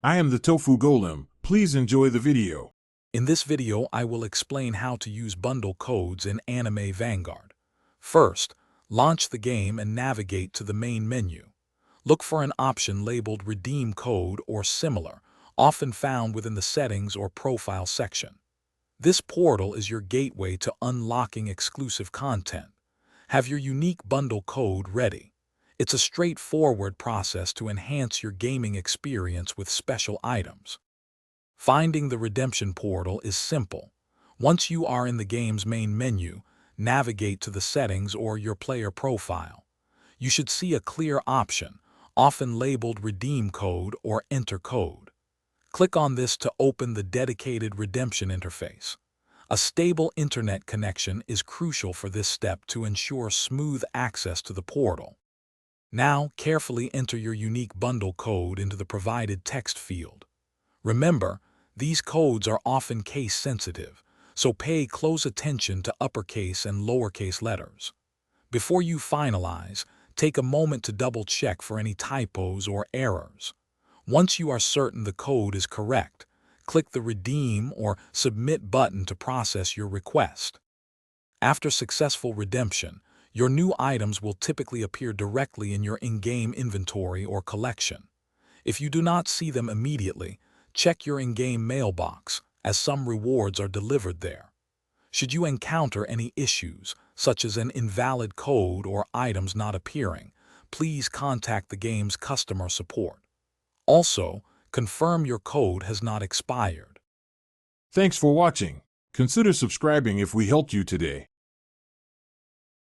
I am the Tofu Golem. Please enjoy the video. In this video, I will explain how to use bundle codes in Anime Vanguard. First, launch the game and navigate to the main menu. Look for an option labeled Redeem Code or similar, often found within the Settings or Profile section. This portal is your gateway to unlocking exclusive content. Have your unique bundle code ready. It's a straightforward process to enhance your gaming experience with special items. Finding the redemption portal is simple. Once you are in the game's main menu, navigate to the settings or your player profile. You should see a clear option, often labeled Redeem Code or Enter Code. Click on this to open the dedicated redemption interface. A stable internet connection is crucial for this step to ensure smooth access to the portal. Now, carefully enter your unique bundle code into the provided text field. Remember, these codes are often case-sensitive, so pay close attention to uppercase and lowercase letters. Before you finalize, take a moment to double-check for any typos or errors. Once you are certain the code is correct, click the Redeem or Submit button to process your request. After successful redemption, your new items will typically appear directly in your in-game inventory or collection. If you do not see them immediately, check your in-game mailbox, as some rewards are delivered there. Should you encounter any issues, such as an invalid code or items not appearing, please contact the game's customer support. Also, confirm your code has not expired. Thanks for watching. Consider subscribing if we helped you today.